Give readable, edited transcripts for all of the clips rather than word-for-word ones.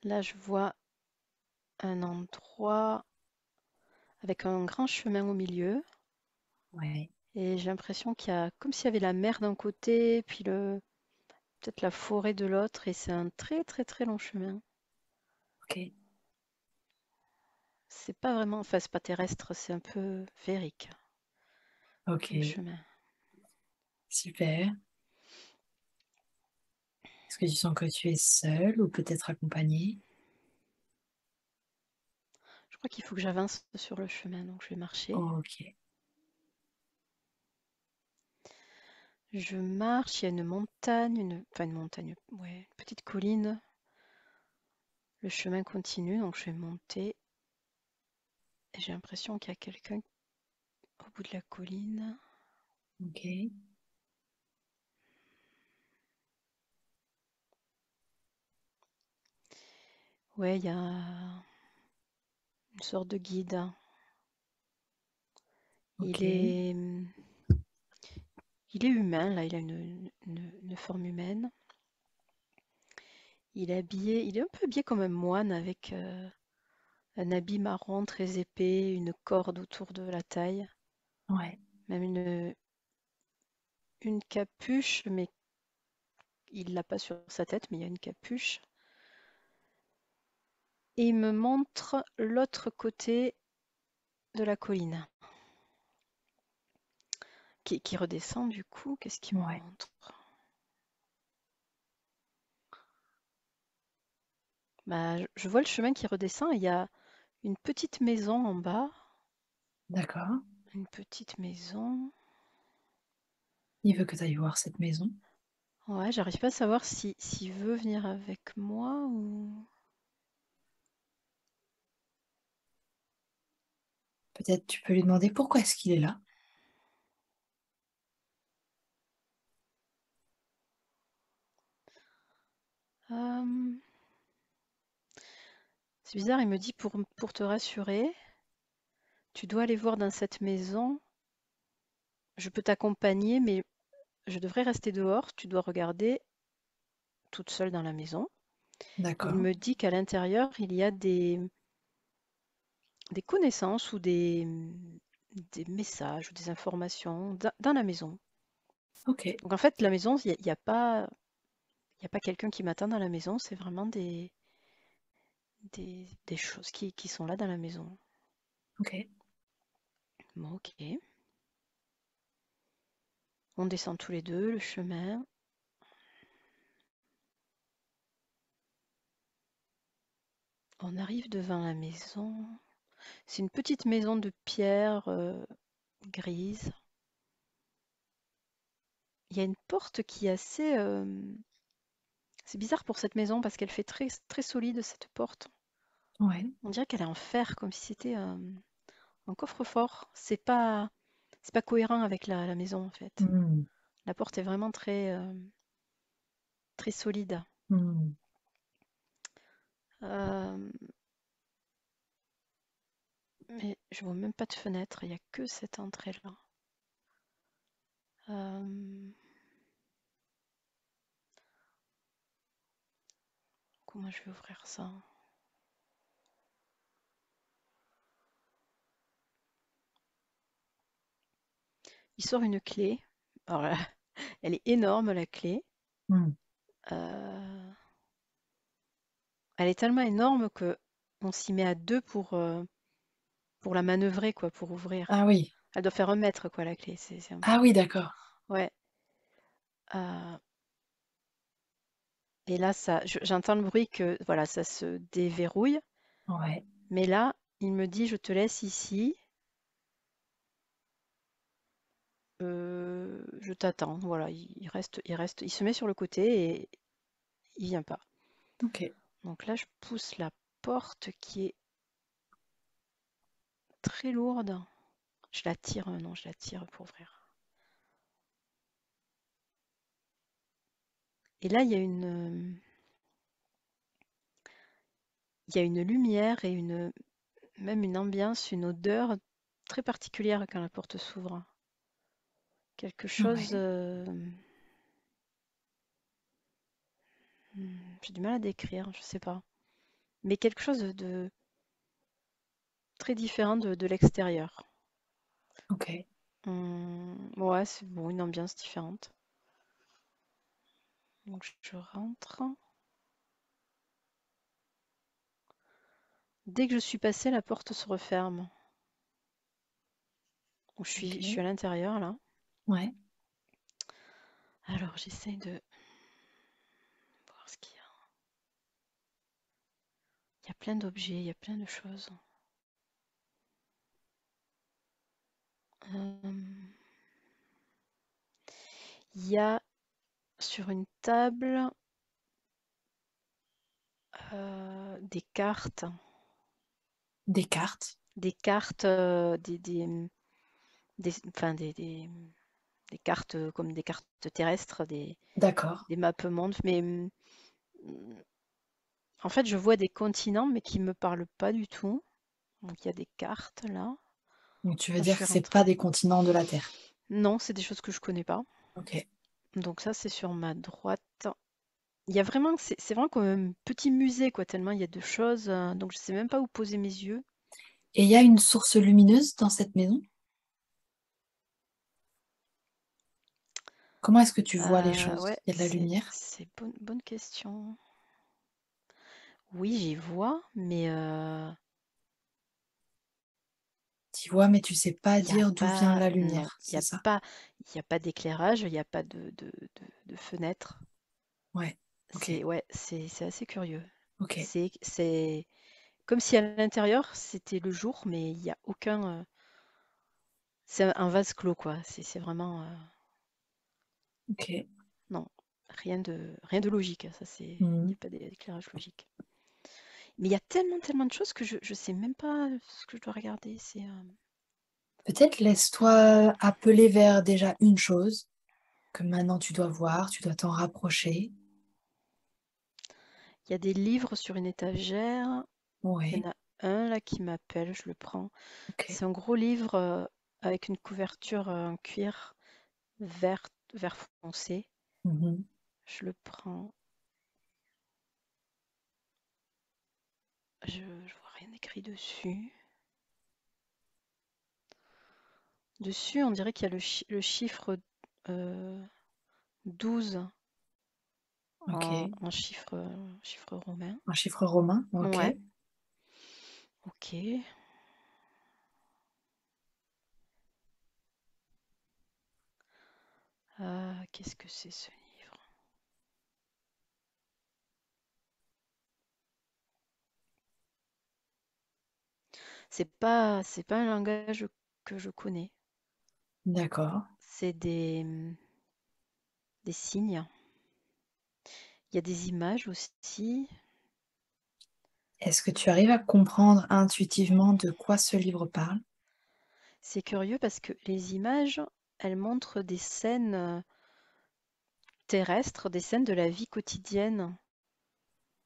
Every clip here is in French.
Là, je vois un endroit avec un grand chemin au milieu Ouais, et j'ai l'impression qu'il y a comme s'il y avait la mer d'un côté, puis peut-être la forêt de l'autre et c'est un très très très long chemin. ok, C'est pas vraiment, enfin c'est pas terrestre, c'est un peu féerique comme ok, chemin. super. Est-ce que tu sens que tu es seule ou peut-être accompagnée? Je crois qu'il faut que j'avance sur le chemin, donc je vais marcher. Ok, Je marche, il y a une montagne, enfin une montagne, ouais, une petite colline. Le chemin continue, donc je vais monter. Et j'ai l'impression qu'il y a quelqu'un au bout de la colline. ok, Ouais, il y a une sorte de guide. ok, Il est, il est humain, là, il a une forme humaine. Il est habillé, il est un peu habillé comme un moine avec un habit marron très épais, une corde autour de la taille, ouais, même une capuche, mais il l'a pas sur sa tête, mais il y a une capuche. Et il me montre l'autre côté de la colline, qui redescend du coup. Qu'est-ce qu'il me ouais. montre? Bah, je vois le chemin qui redescend et il y a une petite maison en bas. D'accord. Une petite maison. Il veut que tu ailles voir cette maison. Ouais, j'arrive pas à savoir s'il veut venir avec moi ou. Peut-être tu peux lui demander pourquoi est-ce qu'il est là. Euh, C'est bizarre, il me dit pour te rassurer, tu dois aller voir dans cette maison. Je peux t'accompagner, mais je devrais rester dehors. Tu dois regarder toute seule dans la maison. Il D'accord. me dit qu'à l'intérieur, il y a des connaissances ou des messages ou des informations dans la maison. Ok. Donc en fait, la maison, il y a pas quelqu'un qui m'attend dans la maison, c'est vraiment des choses qui sont là dans la maison. Ok. Bon, ok. On descend tous les deux le chemin. On arrive devant la maison. C'est une petite maison de pierre grise. Il y a une porte qui est assez. C'est bizarre pour cette maison parce qu'elle fait très, très solide cette porte. Ouais. On dirait qu'elle est en fer, comme si c'était un coffre-fort. C'est pas cohérent avec la maison en fait. Hmm, La porte est vraiment très, très solide. hmm. Euh, mais je vois même pas de fenêtre, il n'y a que cette entrée-là. Euh, Comment je vais ouvrir ça? Il sort une clé. Alors là, elle est énorme la clé. Hmm. Euh, Elle est tellement énorme que on s'y met à deux pour la manœuvrer, quoi, pour Ah ouvrir. oui. Elle doit faire 1 mètre, quoi, la clé. Ah oui, d'accord. Ouais. Euh, et là, j'entends le bruit que voilà, ça se déverrouille. Ouais. Mais là, il me dit, je te laisse ici. Je t'attends. Voilà, il se met sur le côté et il vient pas. Ok. Donc là, je pousse la porte qui est très lourde. Je la tire, non, je la tire pour ouvrir. Et là, il y a une lumière et même une ambiance, une odeur très particulière quand la porte s'ouvre. Quelque chose, Ouais. j'ai du mal à décrire, je sais pas. mais quelque chose de très différent de l'extérieur. Ok. Ouais, c'est bon, une ambiance différente. Donc je rentre. Dès que je suis passée, la porte se referme. Donc je suis Ok. à l'intérieur là. Ouais. Alors j'essaye de voir ce qu'il y a. Il y a plein d'objets, il y a plein de choses. Euh, Il y a sur une table des cartes, Des cartes. enfin des cartes comme des cartes terrestres, D'accord. des maps mondes, mais en fait je vois des continents mais qui me parlent pas du tout. Donc il y a des cartes là. Donc tu veux Quand je dire suis que c'est pas rentrée. des continents de la Terre. Non, c'est des choses que je connais pas. Ok. Donc ça c'est sur ma droite. Il y a vraiment, c'est vraiment comme un petit musée quoi, tellement il y a de choses. Donc je sais même pas où poser mes yeux. Et il y a une source lumineuse dans cette maison? Comment est-ce que tu vois les choses? Ouais, Il y a de la lumière? c'est bonne question. Oui, j'y vois, mais Tu vois, mais tu sais pas il y a dire d'où vient pas, la non, lumière, c'est ça? il y a pas d'éclairage, il y a pas de fenêtre. Ouais. Ok. C'est assez curieux. Ok. C'est comme si à l'intérieur c'était le jour, mais il y a aucun. C'est un vase clos quoi. C'est vraiment Ok. non, rien de logique. Ça c'est, il n'y Mhm. a pas d'éclairage logique. Mais il y a tellement de choses que je sais même pas ce que je dois regarder. Peut-être laisse-toi appeler vers déjà une chose que maintenant tu dois voir, tu dois t'en rapprocher. Il y a des livres sur une étagère. Il y Ouais. en a un là qui m'appelle, je le prends. Ok. C'est un gros livre avec une couverture en cuir vert foncé. Mhm. Je le prends. Je vois rien écrit dessus. Dessus, on dirait qu'il y a le chiffre euh, 12 Ok. en chiffre romain. Un chiffre romain. Ok. Ouais, ok. Qu'est-ce que c'est ce livre? C'est pas un langage que je connais. D'accord. C'est des signes. Il y a des images aussi. Est-ce que tu arrives à comprendre intuitivement de quoi ce livre parle? C'est curieux parce que les images, elles montrent des scènes terrestres, des scènes de la vie quotidienne.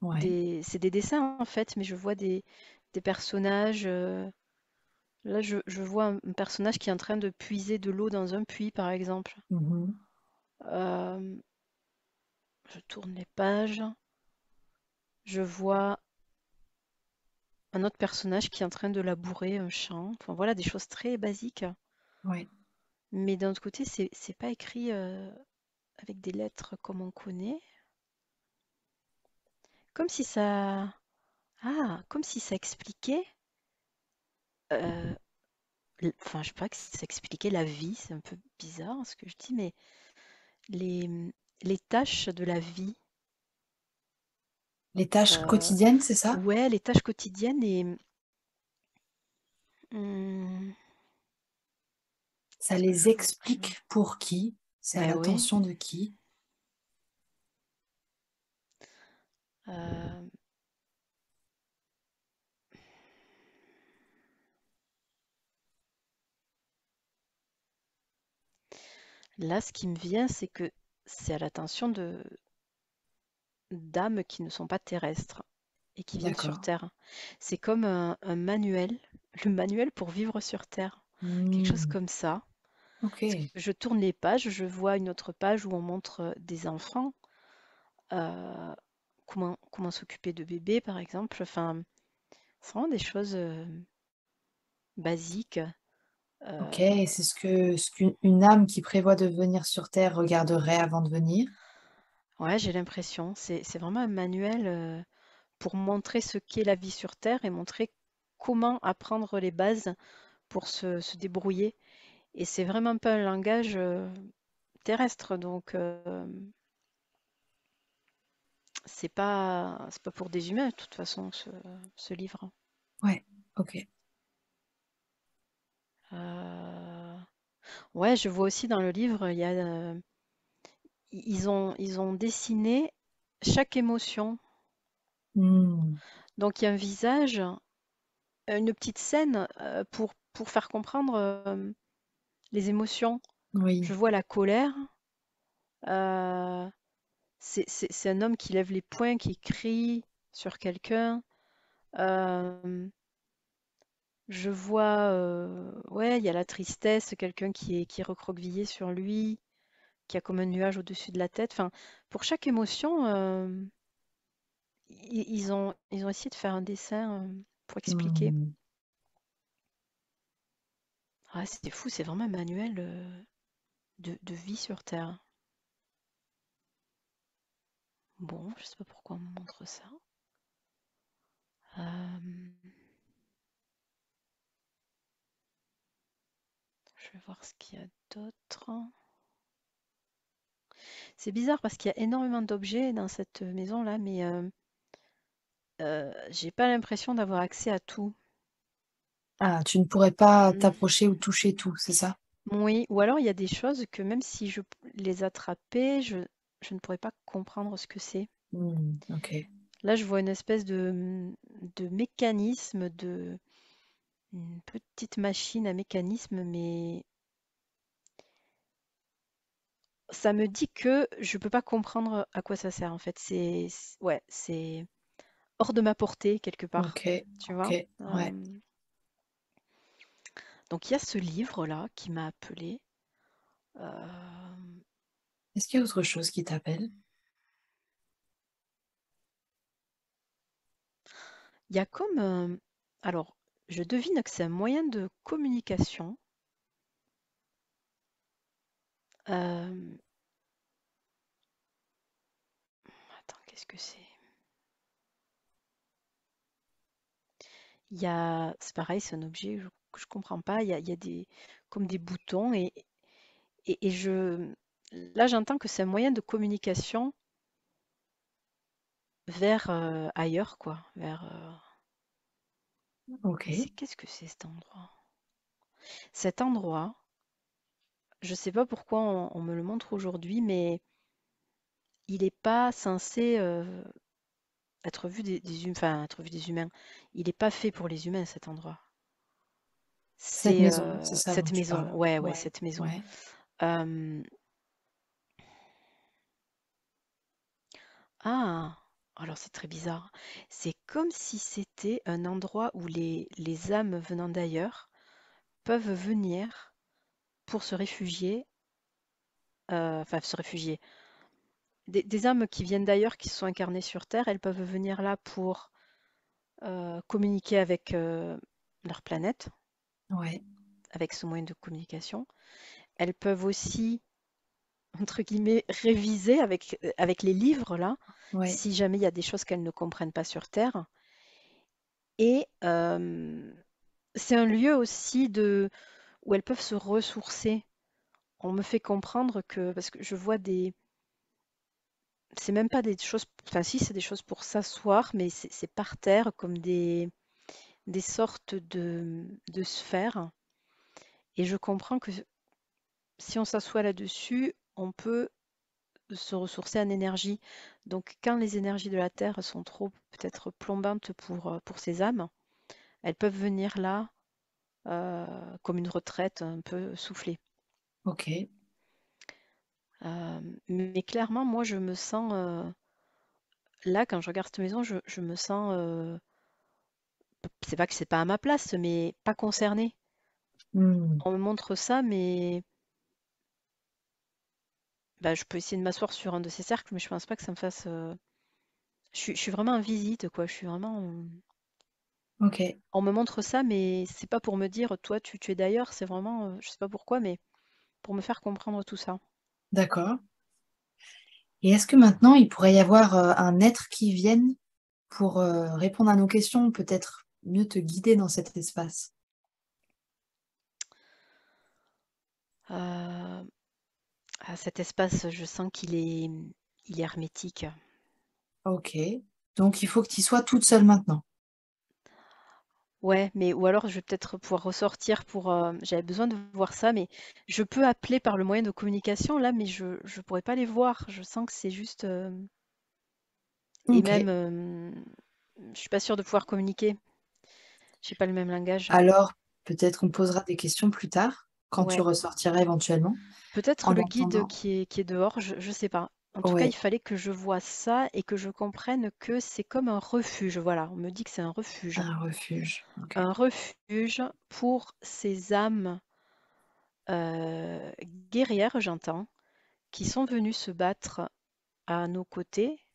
Ouais. C'est des dessins en fait, mais je vois des personnages. Là, je vois un personnage qui est en train de puiser de l'eau dans un puits, par exemple. Mhm. Euh, je tourne les pages. Je vois un autre personnage qui est en train de labourer un champ. Enfin voilà, des choses très basiques. Ouais. Mais d'un autre côté, c'est pas écrit avec des lettres comme on connaît. Comme si ça. Ah, comme si ça expliquait. euh, Enfin, je sais pas que ça expliquait la vie. C'est un peu bizarre ce que je dis, mais les, les tâches de la vie. Les tâches euh, quotidiennes, c'est ça? ouais, les tâches quotidiennes et. hum, Ça est-ce que les je vois bien? explique pour qui? C'est à Ben oui. l'attention de qui? euh, Là, ce qui me vient, c'est que c'est à l'attention de d'âmes qui ne sont pas terrestres et qui viennent sur D'accord. Terre. C'est comme un manuel, le manuel pour vivre sur Terre. Quelque chose Hmm. comme ça. Parce que Ok. je tourne les pages, je vois une autre page où on montre des enfants, euh, comment s'occuper de bébé, par exemple. Enfin, c'est vraiment des choses basiques. Ok, Euh, et c'est ce qu'une une âme qui prévoit de venir sur Terre regarderait avant de venir? ouais, j'ai l'impression. C'est vraiment un manuel pour montrer ce qu'est la vie sur Terre et montrer comment apprendre les bases pour se débrouiller. Et c'est vraiment pas un langage terrestre, donc c'est pas pour des humains de toute façon ce livre. Ouais, ok. Euh, Ouais, je vois aussi dans le livre, ils ont dessiné chaque émotion. Hmm, Donc il y a un visage, une petite scène pour faire comprendre les émotions. Je oui, vois la colère. euh, c'est un homme qui lève les poings, qui crie sur quelqu'un. Euh, je vois, ouais, il y a la tristesse, quelqu'un qui est recroquevillé sur lui, qui a comme un nuage au-dessus de la tête. Enfin, pour chaque émotion, ils ont essayé de faire un dessin pour expliquer. hmm. Ah, c'est fou, c'est vraiment un manuel de vie sur Terre. Bon, je sais pas pourquoi on me montre ça. Euh, je vais voir ce qu'il y a d'autre. C'est bizarre parce qu'il y a énormément d'objets dans cette maison-là, mais j'ai pas l'impression d'avoir accès à tout. Ah, tu ne pourrais pas Hmm. t'approcher ou toucher tout, c'est ça? Oui, ou alors il y a des choses que même si je les attrapais, je ne pourrais pas comprendre ce que c'est. Hmm, ok. Là, je vois une espèce de mécanisme, une petite machine à mécanisme, mais ça me dit que je peux pas comprendre à quoi ça sert en fait. Ouais, c'est hors de ma portée quelque part, Ok, tu ok, vois. ouais. Donc il y a ce livre-là qui m'a appelé. Euh, Est-ce qu'il y a autre chose qui t'appelle? Il y a comme, alors, je devine que c'est un moyen de communication. Euh, Attends, qu'est-ce que c'est? C'est pareil, c'est un objet que je comprends pas. Il y a comme des boutons et là j'entends que c'est un moyen de communication vers ailleurs, quoi. Ok. Mais qu'est-ce que c'est cet endroit? Cet endroit, je sais pas pourquoi on me le montre aujourd'hui, mais il n'est pas censé être vu des humains, enfin être vu des humains. Il n'est pas fait pour les humains cet endroit. Cette C'est maison, c'est ça dont cette tu maison, parles. ouais, ouais, Ouais, cette maison. ouais. Euh, Ah, alors c'est très bizarre. C'est comme si c'était un endroit où les âmes venant d'ailleurs peuvent venir pour se réfugier, enfin se réfugier. Des âmes qui viennent d'ailleurs, qui se sont incarnées sur Terre, elles peuvent venir là pour communiquer avec leur planète, Ouais, avec ce moyen de communication. Elles peuvent aussi, entre guillemets, réviser avec les livres là, ouais. si jamais il y a des choses qu'elles ne comprennent pas sur Terre. Et c'est un lieu aussi où elles peuvent se ressourcer. On me fait comprendre que, parce que je vois c'est même pas des choses, enfin si, c'est des choses pour s'asseoir, mais c'est par terre comme des sortes de sphères. Et je comprends que si on s'assoit là-dessus, on peut se ressourcer en énergie. Donc quand les énergies de la Terre sont trop peut-être plombantes pour ces âmes, elles peuvent venir là comme une retraite un peu soufflée. Ok. Mais clairement, moi, je me sens, là, quand je regarde cette maison, je me sens, c'est pas que c'est pas à ma place, mais pas concernée. Hmm, On me montre ça, mais bah, je peux essayer de m'asseoir sur un de ces cercles, mais je pense pas que ça me fasse Je suis vraiment en visite, quoi. Je suis vraiment. Ok, On me montre ça, mais c'est pas pour me dire, toi, tu es d'ailleurs. C'est vraiment, je sais pas pourquoi, mais pour me faire comprendre tout ça. d'accord. Et est-ce que maintenant, il pourrait y avoir un être qui vienne pour répondre à nos questions, peut-être mieux te guider dans cet espace? Euh, Cet espace, je sens il est hermétique. Ok. Donc, il faut que tu y sois toute seule maintenant. Ouais, mais ou alors je vais peut-être pouvoir ressortir pour. J'avais besoin de voir ça, mais je peux appeler par le moyen de communication là, mais je pourrais pas les voir. Je sens que c'est juste. Et Ok. même, je suis pas sûre de pouvoir communiquer. J'ai pas le même langage. Alors, peut-être on posera des questions plus tard, quand tu Ouais. ressortiras éventuellement, Peut-être en le guide attendant. qui est dehors, je sais pas. En tout cas, il Oui, fallait que je voie ça et que je comprenne que c'est comme un refuge. Voilà, on me dit que c'est un refuge. un refuge. Ok. Un refuge pour ces âmes guerrières, j'entends, qui sont venues se battre à nos côtés,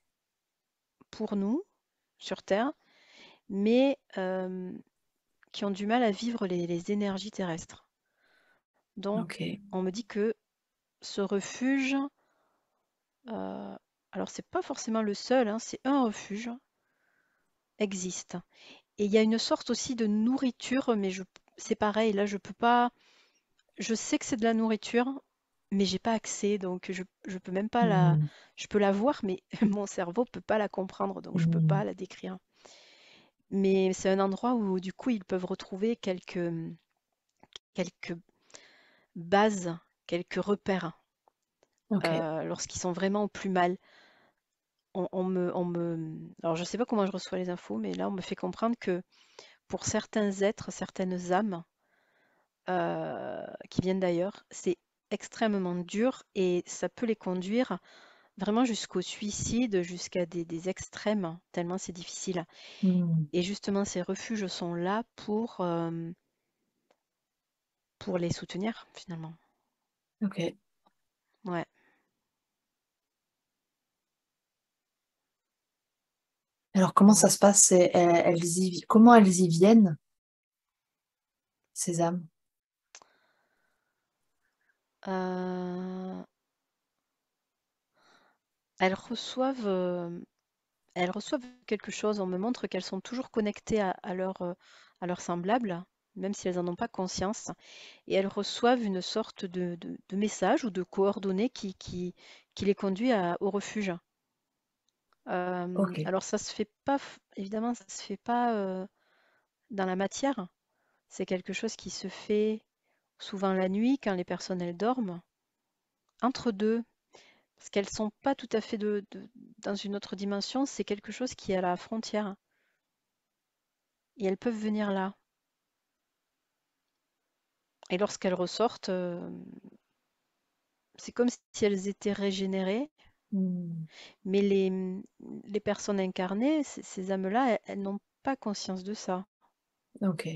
pour nous, sur Terre, mais qui ont du mal à vivre les énergies terrestres. Donc, Ok. on me dit que ce refuge, euh, alors c'est pas forcément le seul, hein, c'est un refuge, existe. Et il y a une sorte aussi de nourriture, mais c'est pareil, là je peux pas, je sais que c'est de la nourriture, mais j'ai pas accès, donc je peux même pas Hmm, je peux la voir, mais mon cerveau peut pas la comprendre, donc je peux hmm. pas la décrire. Mais c'est un endroit où du coup ils peuvent retrouver quelques bases, quelques repères Ok. lorsqu'ils sont vraiment au plus mal. Alors je sais pas comment je reçois les infos, mais là on me fait comprendre que pour certains êtres, certaines âmes qui viennent d'ailleurs, c'est extrêmement dur et ça peut les conduire vraiment jusqu'au suicide, jusqu'à des extrêmes, tellement c'est difficile. Hmm. Et justement, ces refuges sont là pour les soutenir, finalement. Ok. Ouais. Alors, comment ça Bon. se passe? Comment elles y viennent, ces âmes? Euh, elles reçoivent, euh, elles reçoivent quelque chose. On me montre qu'elles sont toujours connectées à leurs semblables, même si elles n'en ont pas conscience. Et elles reçoivent une sorte de message ou de coordonnées qui les conduit au refuge. Ok. Alors ça se fait pas, évidemment, ça se fait pas dans la matière. C'est quelque chose qui se fait souvent la nuit quand les personnes elles dorment, entre deux, parce qu'elles sont pas tout à fait dans une autre dimension. C'est quelque chose qui est à la frontière et elles peuvent venir là. Et lorsqu'elles ressortent, c'est comme si elles étaient régénérées, Hmm. mais les personnes incarnées, ces âmes-là, elles n'ont pas conscience de ça. Ok.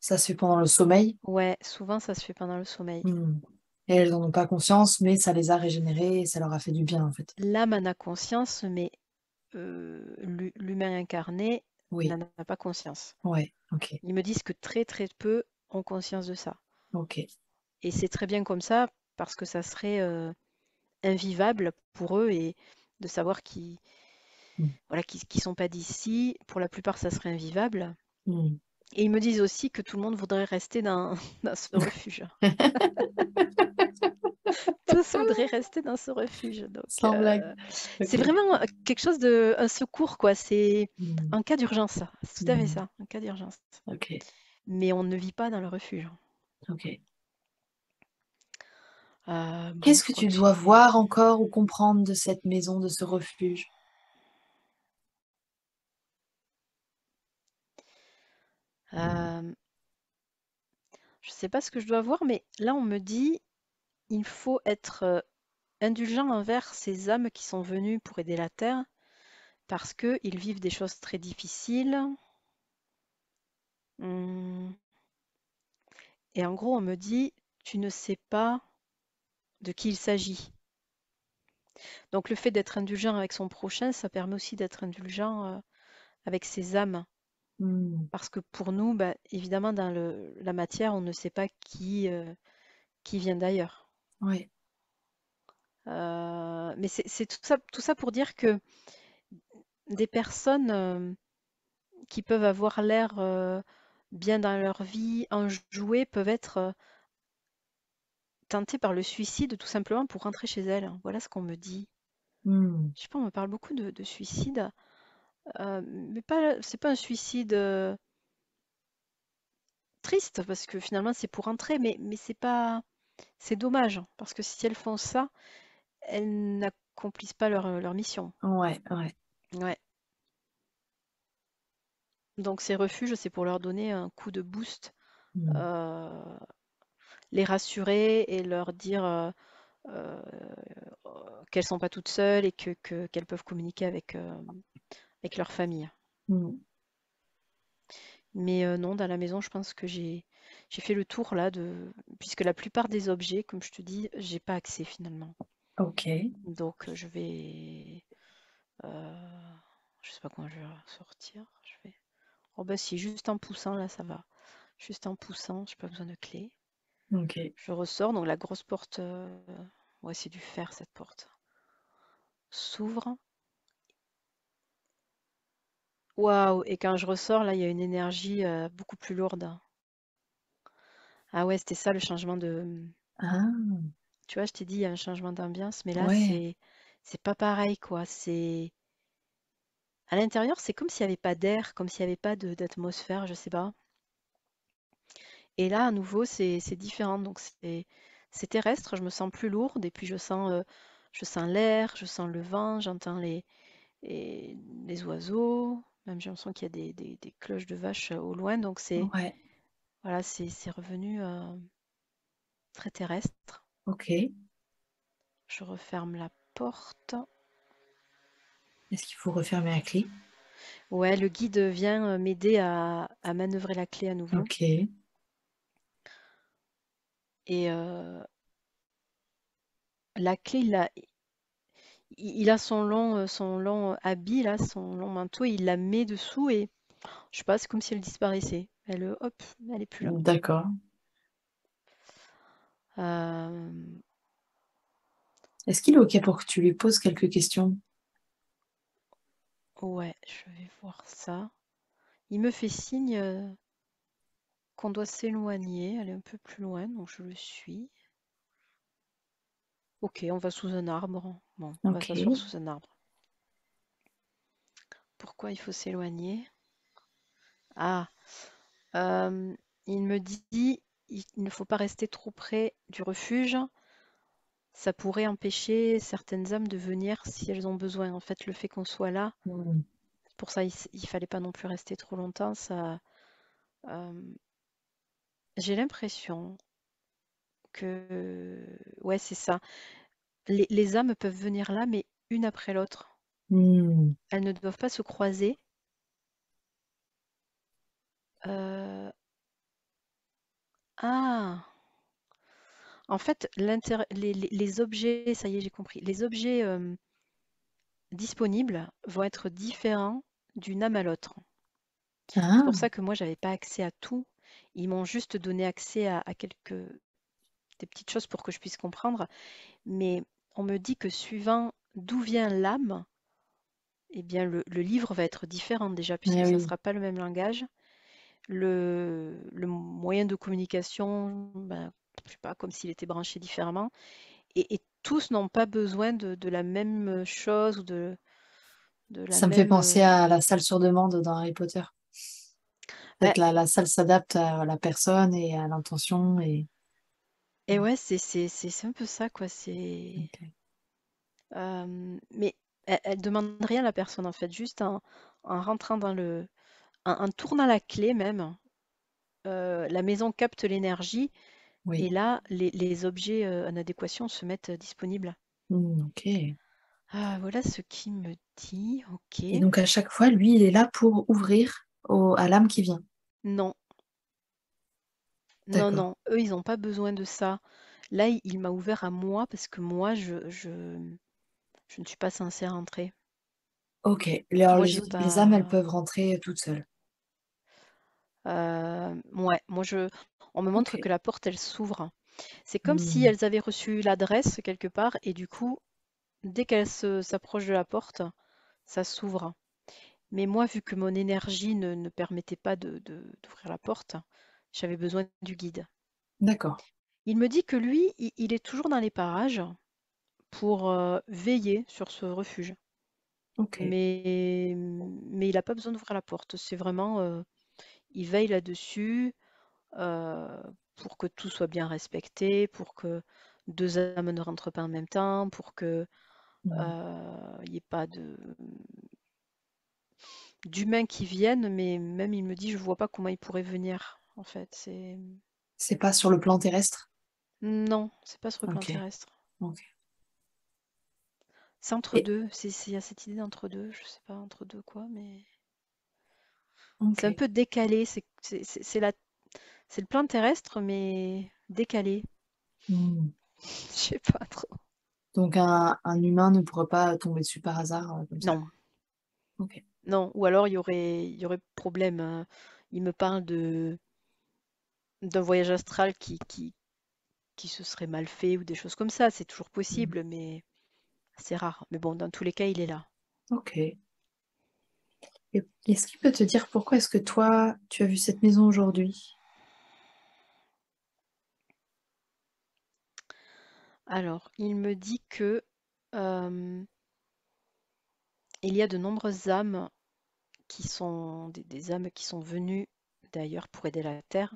Ça se fait pendant le sommeil. Ouais, souvent ça se fait pendant le sommeil. Hmm. Et elles n'en ont pas conscience, mais ça les a régénérées et ça leur a fait du bien, en fait. L'âme en a conscience, mais l'humain incarné Oui. n'en a pas conscience. Ouais. Ok. Ils me disent que très très peu ont conscience de ça. Ok. Et c'est très bien comme ça parce que ça serait invivable pour eux et de savoir qu'ils Hmm. voilà, qu'ils sont pas d'ici. Pour la plupart, ça serait invivable. Hmm. Et ils me disent aussi que tout le monde voudrait rester dans, dans ce refuge. Tous voudraient rester dans ce refuge. Donc, Sans blague. c'est Ok. vraiment quelque chose de un secours, quoi. C'est Hmm. un cas d'urgence. C'est tout à fait Hmm. ça, un cas d'urgence. Ok. Mais on ne vit pas dans le refuge. Ok. Bon, Qu'est-ce je que crois tu que dois j'ai. voir encore ou comprendre de cette maison, de ce refuge? euh, je sais pas ce que je dois voir, mais là, on me dit il faut être indulgent envers ces âmes qui sont venues pour aider la Terre parce qu'ils vivent des choses très difficiles. Hum, Et en gros, on me dit tu ne sais pas de qui il s'agit. Donc le fait d'être indulgent avec son prochain, ça permet aussi d'être indulgent avec ses âmes. Hmm. Parce que pour nous, bah, évidemment, dans la matière, on ne sait pas qui vient d'ailleurs. Ouais. Mais c'est tout ça pour dire que des personnes qui peuvent avoir l'air bien dans leur vie, enjouées, peuvent être tentées par le suicide tout simplement pour rentrer chez elles. Voilà ce qu'on me dit. Hmm. Je sais pas, on me parle beaucoup de suicide, mais c'est pas un suicide triste parce que finalement c'est pour rentrer, mais c'est pas, c'est dommage parce que si elles font ça, elles n'accomplissent pas leur mission. Ouais, ouais. Ouais. Donc ces refuges, c'est pour leur donner un coup de boost, Hmm. euh, les rassurer et leur dire euh, qu'elles sont pas toutes seules et qu'elles peuvent communiquer avec leur famille. Hmm. Mais non, dans la maison, je pense que j'ai fait le tour là puisque la plupart des objets, comme je te dis, j'ai pas accès finalement. Ok. Donc euh, je sais pas comment je vais sortir. Oh bah si, juste en poussant là, ça va. Juste en poussant, j'ai pas besoin de clé. Ok. Je ressors, donc la grosse porte, ouais, c'est du fer cette porte. S'ouvre. Waouh! Et quand je ressors, là, il y a une énergie beaucoup plus lourde. Ah ouais, c'était ça le changement de. Ah, Tu vois, je t'ai dit, il y a un changement d'ambiance, mais là, ouais. c'est pas pareil, quoi. À l'intérieur, c'est comme s'il n'y avait pas d'air, comme s'il n'y avait pas d'atmosphère, je sais pas. Et là, à nouveau, c'est différent. Donc, c'est terrestre, je me sens plus lourde, et puis je sens l'air, je sens le vent, j'entends les oiseaux, même j'ai l'impression qu'il y a des cloches de vache au loin. Donc, Ouais. voilà, c'est revenu très terrestre. Ok. Je referme la porte. Est-ce qu'il faut refermer la clé? Ouais, le guide vient m'aider à manœuvrer la clé à nouveau. Ok. Et la clé, il a son long habit, là, son long manteau, et il la met dessous et je sais pas, c'est comme si elle disparaissait. Hop, elle est plus là. D'accord. Euh, Est-ce qu'il est ok pour que tu lui poses quelques questions? ouais, je vais voir ça. Il me fait signe qu'on doit s'éloigner, aller un peu plus loin, donc je le suis. Ok, on va sous un arbre. Bon, on va Ok. s'asseoir sous un arbre. Pourquoi il faut s'éloigner? Ah, euh, il me dit, il ne faut pas rester trop près du refuge. Ça pourrait empêcher certaines âmes de venir si elles ont besoin. En fait, le fait qu'on soit là, Hmm. pour ça, il fallait pas non plus rester trop longtemps. Euh, j'ai l'impression que, ouais, c'est ça. Les âmes peuvent venir là, mais une après l'autre. Hmm. Elles ne doivent pas se croiser. Euh, ah, en fait, les objets, ça y est, j'ai compris. Les objets disponibles vont être différents d'une âme à l'autre. C'est Ah, pour ça que moi, j'avais pas accès à tout. Ils m'ont juste donné accès à quelques des petites choses pour que je puisse comprendre. Mais on me dit que suivant d'où vient l'âme, eh bien le livre va être différent déjà, eh puisque ça ne oui. sera pas le même langage. Le moyen de communication, ben, je sais pas, comme s'il était branché différemment. Et tous n'ont pas besoin de la même chose ou de la Ça me fait même. penser à la salle sur demande dans Harry Potter. En Ben, fait, la salle s'adapte à la personne et à l'intention et... et ouais, c'est un peu ça, quoi. Ok. Mais elle demande rien à la personne, en fait, juste en rentrant en tournant la clé même, la maison capte l'énergie et Oui. là, les objets en adéquation se mettent disponibles. Hmm, ok. Ah, voilà ce qu'il me dit, ok. Et donc, à chaque fois, lui, il est là pour ouvrir à l'âme qui vient. Non, non, D'accord. non, eux, ils n'ont pas besoin de ça. Là, il m'a ouvert à moi parce que moi, Je ne suis pas censée rentrer. Ok. Alors Moi, j'ai les âmes, elles pas. peuvent rentrer toutes seules. Ouais, on me Ok. montre que la porte, elle s'ouvre. C'est comme si Hmm. elles avaient reçu l'adresse quelque part et du coup, dès qu'elles s'approchent de la porte, ça s'ouvre. Mais moi, vu que mon énergie ne permettait pas d'ouvrir la porte, j'avais besoin du guide. D'accord. Il me dit que lui, il est toujours dans les parages pour veiller sur ce refuge. Ok. Mais il n'a pas besoin d'ouvrir la porte. C'est vraiment, il veille là-dessus pour que tout soit bien respecté, pour que deux âmes ne rentrent pas en même temps, pour que Hmm. il n'y ait pas d'humains qui viennent. Mais même il me dit, je vois pas comment ils pourraient venir. En fait, c'est C'est pas sur le plan terrestre? non, c'est pas sur le plan Ok. terrestre. Ok. C'est entre Et, deux. Il y a cette idée d'entre deux. Je sais pas entre deux quoi, mais ok. c'est un peu décalé. C'est le plan terrestre, mais décalé. Hmm. Je sais pas trop. Donc un humain ne pourrait pas tomber dessus par hasard comme ça, Non, quoi. Ok. non. Ou alors il y aurait problème. Il me parle d'un voyage astral qui se serait mal fait ou des choses comme ça. C'est toujours Hmm. possible, mais c'est rare. Mais bon, dans tous les cas, il est là. Ok. Et est-ce qu'il peut te dire pourquoi est-ce que toi, tu as vu cette maison aujourd'hui? Alors, il me dit que euh, il y a de nombreuses âmes qui sont des âmes qui sont venues d'ailleurs pour aider la Terre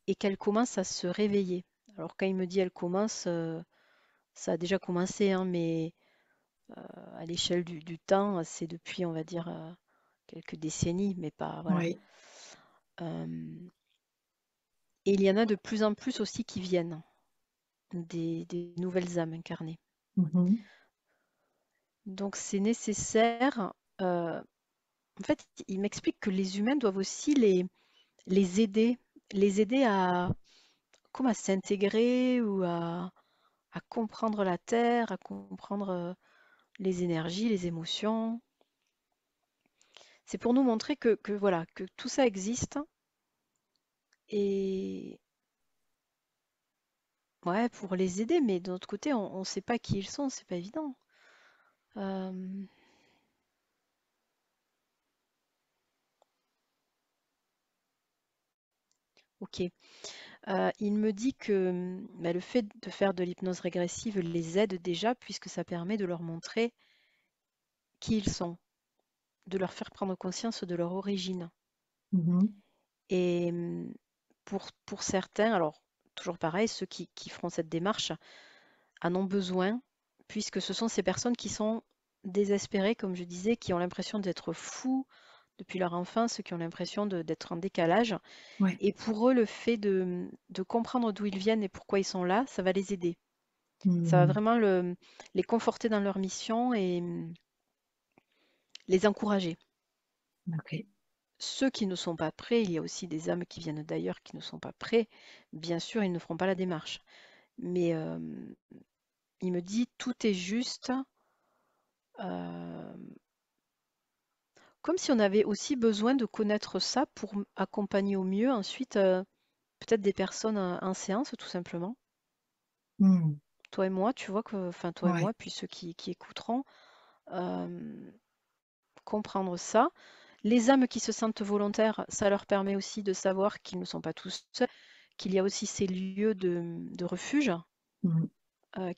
et qu'elles commencent à se réveiller. Alors quand il me dit elles commencent, ça a déjà commencé, hein, mais à l'échelle du temps, c'est depuis, on va dire, quelques décennies, mais pas, voilà. Oui. Euh, et il y en a de plus en plus aussi qui viennent, des nouvelles âmes incarnées. Mhm. Donc c'est nécessaire. En fait, il m'explique que les humains doivent aussi les aider, les aider à, comme à s'intégrer ou à comprendre la Terre, à comprendre les énergies, les émotions. C'est pour nous montrer que voilà, que tout ça existe et ouais, pour les aider, mais d'un autre côté, on ne sait pas qui ils sont, c'est pas évident. Euh, ok. Il me dit que bah, le fait de faire de l'hypnose régressive les aide déjà, puisque ça permet de leur montrer qui ils sont, de leur faire prendre conscience de leur origine. Mhm. Et pour certains, alors toujours pareil, ceux qui feront cette démarche en ont besoin, puisque ce sont ces personnes qui sont désespérées, comme je disais, qui ont l'impression d'être fous depuis leur enfance, qui ont l'impression d'être en décalage. Ouais. Et pour eux, le fait de comprendre d'où ils viennent et pourquoi ils sont là, ça va les aider. Ça va Hmm. vraiment les conforter dans leur mission et les encourager. Ok. Ceux qui ne sont pas prêts, il y a aussi des âmes qui viennent d'ailleurs qui ne sont pas prêts, bien sûr, ils ne feront pas la démarche. Mais il me dit, tout est juste, euh, comme si on avait aussi besoin de connaître ça pour accompagner au mieux ensuite peut-être des personnes en séance, tout simplement. Hmm. Toi et moi, tu vois que, enfin toi et Ouais. moi, puis ceux qui écouteront, euh, comprendre ça. Les âmes qui se sentent volontaires, ça leur permet aussi de savoir qu'ils ne sont pas tous seuls, qu'il y a aussi ces lieux de refuge Hmm.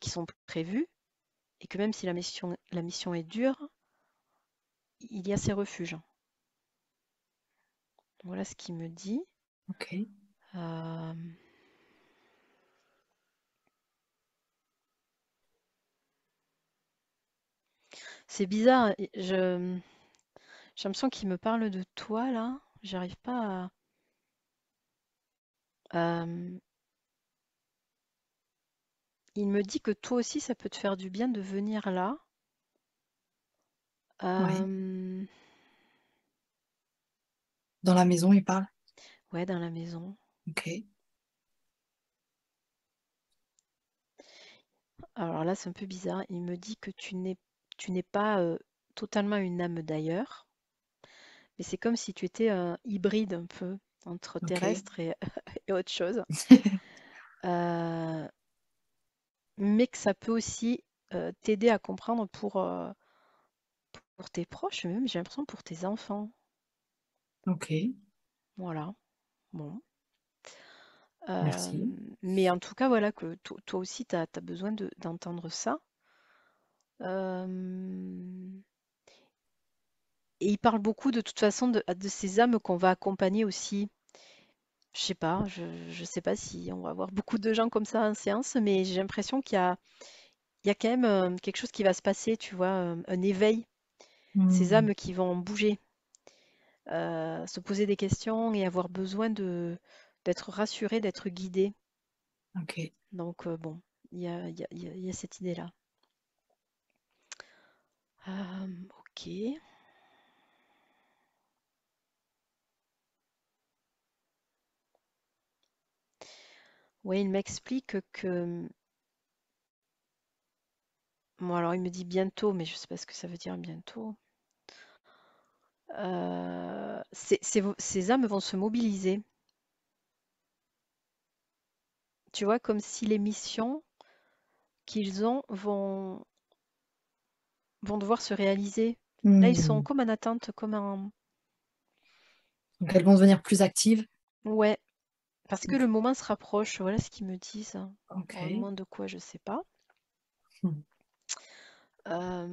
qui sont prévus, et que même si la mission est dure, il y a ces refuges. Voilà ce qu'il me dit. Ok. Euh, c'est bizarre, j'ai l'impression qu'il me parle de toi là. J'arrive pas à. Il me dit que toi aussi, ça peut te faire du bien de venir là. Ouais. Euh, Dans la maison, il parle. ouais, dans la maison. Ok. Alors là, c'est un peu bizarre. Il me dit que tu n'es pas totalement une âme d'ailleurs, mais c'est comme si tu étais un hybride un peu entre Ok. terrestre et, et autre chose. Euh, mais que ça peut aussi t'aider à comprendre pour tes proches, mais même j'ai l'impression pour tes enfants. Ok. Voilà. Bon. Euh, Merci. mais en tout cas, voilà, que toi aussi, tu as besoin d'entendre ça. Euh, et il parle beaucoup de toute façon de ces âmes qu'on va accompagner aussi. Je sais pas, je sais pas si on va avoir beaucoup de gens comme ça en séance, mais j'ai l'impression il y a quand même quelque chose qui va se passer, tu vois, un éveil, ces Hmm. âmes qui vont bouger, se poser des questions et avoir besoin d'être rassurées, d'être guidées. Ok. Donc bon, il y a cette idée-là. Ok. Ouais, il m'explique que... Bon, alors il me dit bientôt, mais je sais pas ce que ça veut dire bientôt. Ces âmes vont se mobiliser. Tu vois, comme si les missions qu'ils ont vont devoir se réaliser. Là, ils sont Hmm. comme en attente, comme en... Donc elles vont devenir plus actives. Ouais, parce que Ok. le moment se rapproche. Voilà ce qu'ils me disent. Ok. Bon, moins de quoi, je sais pas. Hmm. Euh,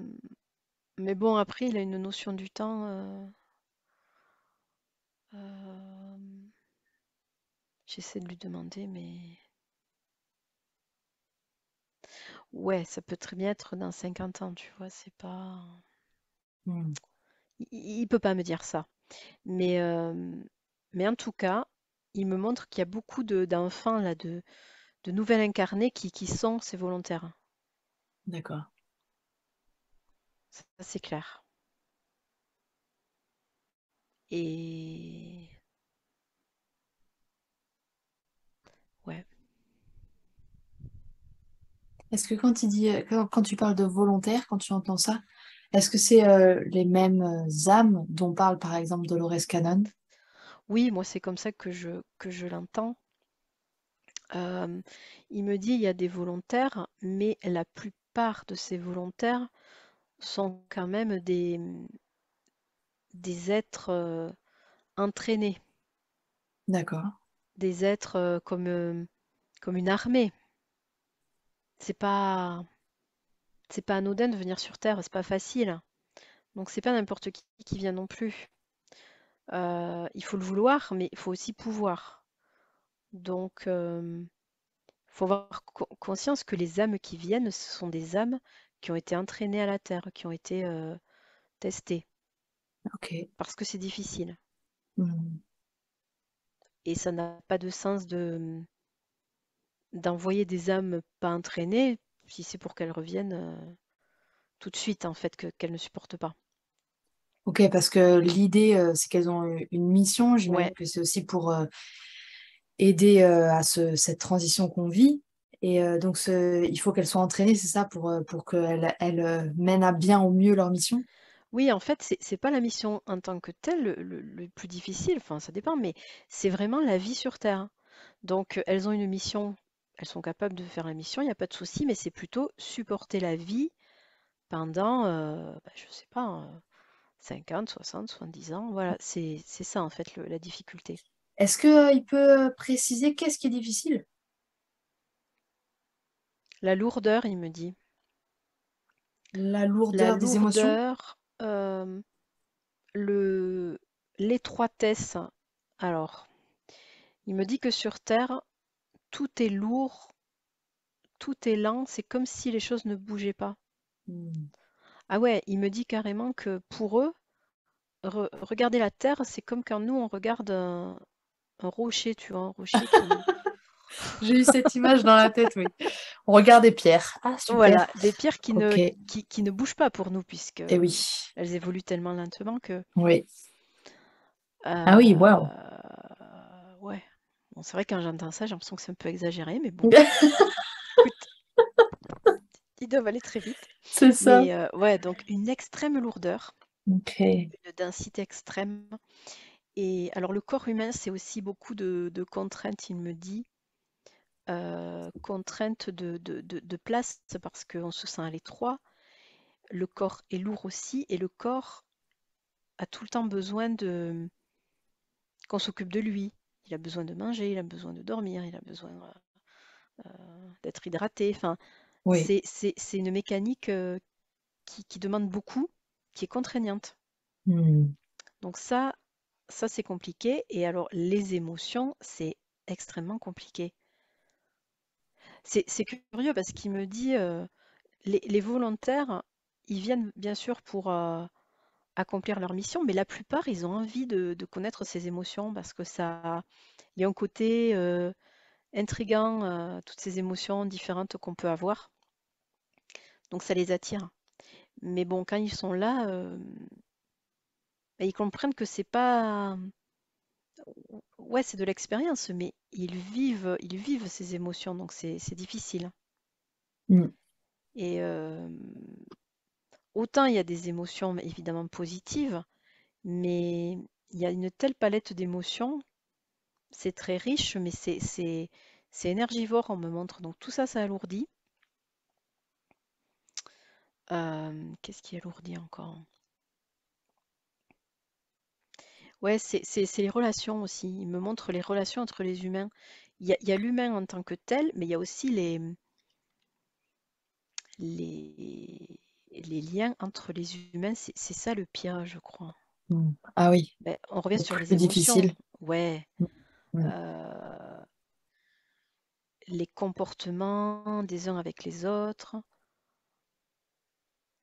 mais bon, après, il a une notion du temps. Euh, j'essaie de lui demander, mais... Ouais, ça peut très bien être dans 50 ans, tu vois, c'est pas... Hmm. Il peut pas me dire ça. Mais, mais en tout cas, il me montre qu'il y a beaucoup d'enfants, là, de nouvelles incarnées qui sont ces volontaires. D'accord. Ça, c'est clair. Et ouais. Est-ce que quand il dit, quand tu parles de volontaire, quand tu entends ça, est-ce que c'est les mêmes âmes dont parle par exemple Dolores Cannon? Oui, moi, c'est comme ça que je l'entends. Euh, il me dit il y a des volontaires, mais la plupart de ces volontaires sont quand même des êtres entraînés, D'accord. des êtres comme une armée. C'est pas, c'est pas anodin de venir sur Terre, c'est pas facile. Donc c'est pas n'importe qui vient non plus. Il faut le vouloir, mais il faut aussi pouvoir. Donc il faut avoir conscience que les âmes qui viennent, ce sont des âmes qui ont été entraînées à la Terre, qui ont été testées, Ok. parce que c'est difficile. Hmm. Et ça n'a pas de sens d'envoyer des âmes pas entraînées si c'est pour qu'elles reviennent tout de suite, en fait, qu'elles ne supportent pas. Ok, parce que l'idée, c'est qu'elles ont une mission. Ouais, J'imagine que c'est aussi pour aider à cette transition qu'on vit. Et donc, il faut qu'elles soient entraînées, c'est ça, pour qu'elles mènent à bien au mieux leur mission? oui, en fait, c'est pas la mission en tant que telle le plus difficile, enfin ça dépend, mais c'est vraiment la vie sur Terre. Donc elles ont une mission, elles sont capables de faire la mission, il n'y a pas de souci, mais c'est plutôt supporter la vie pendant, bah, je sais pas, 50, 60, 70 ans. Voilà, c'est ça en fait la difficulté. Est-ce qu'il peut préciser qu'est-ce qui est difficile? La lourdeur, il me dit. La La lourdeur des émotions? lourdeur, le, l'étroitesse. Alors, il me dit que sur Terre, tout est lourd, tout est lent, c'est comme si les choses ne bougeaient pas. Hmm. Ah ouais, il me dit carrément que pour eux, regarder la Terre, c'est comme quand nous, on regarde un rocher, tu vois, un rocher qui... J'ai eu cette image dans la tête, oui. On regarde des pierres. Ah, super. Voilà, des pierres Ok. qui ne bougent pas pour nous, puisque Et oui. elles évoluent tellement lentement que... Oui. Ah oui, waouh. euh, ouais. Bon, c'est vrai que quand j'entends ça, j'ai l'impression que c'est un peu exagéré, mais bon, écoute. Ils doivent aller très vite. C'est ça. Mais ouais, donc une extrême lourdeur, Ok. une densité extrême. Et alors le corps humain, c'est aussi beaucoup de contraintes, il me dit. Contraintes de place, parce qu'on se sent à l'étroit. Le corps est lourd aussi, et le corps a tout le temps besoin qu'on s'occupe de lui. Il a besoin de manger, il a besoin de dormir, il a besoin d'être hydraté. Enfin, Oui. c'est une mécanique qui demande beaucoup, qui est contraignante. Hmm. Donc ça c'est compliqué. Et alors les émotions, c'est extrêmement compliqué. C'est curieux parce qu'il me dit, les volontaires, ils viennent bien sûr pour accomplir leur mission, mais la plupart, ils ont envie de connaître ces émotions parce que ça, il y a un côté intriguant, toutes ces émotions différentes qu'on peut avoir. Donc ça les attire. Mais bon, quand ils sont là, bah, ils comprennent que c'est pas. Ouais, c'est de l'expérience, mais ils vivent ces émotions, donc c'est difficile. Hmm. Et autant il y a des émotions évidemment positives, mais il y a une telle palette d'émotions, c'est très riche, mais c'est énergivore, on me montre. Donc tout ça, ça alourdit. Qu'est-ce qui alourdit encore? Ouais, c'est les relations aussi. Il me montre les relations entre les humains. Il y a l'humain en tant que tel, mais il y a aussi les liens entre les humains. C'est ça le pire, je crois. Hmm. Ah oui, Ben, on revient c'est sur les plus émotions. difficile. Ouais. Hmm. Hmm. euh, les comportements des uns avec les autres.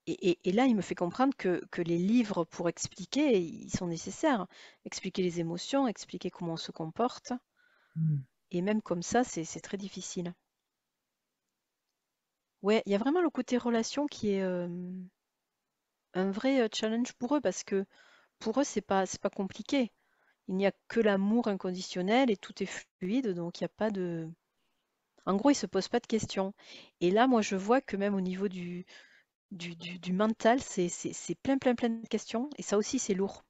Et là, il me fait comprendre que les livres pour expliquer, ils sont nécessaires. Expliquer les émotions, expliquer comment on se comporte. Hmm. Et même comme ça, c'est très difficile. Ouais, il y a vraiment le côté relation qui est un vrai challenge pour eux parce que pour eux, c'est pas compliqué. Il n'y a que l'amour inconditionnel et tout est fluide, donc il n'y a pas de. En gros, ils se posent pas de questions. Et là, moi, je vois que même au niveau du mental, c'est plein, plein, plein de questions. Et ça aussi, c'est lourd.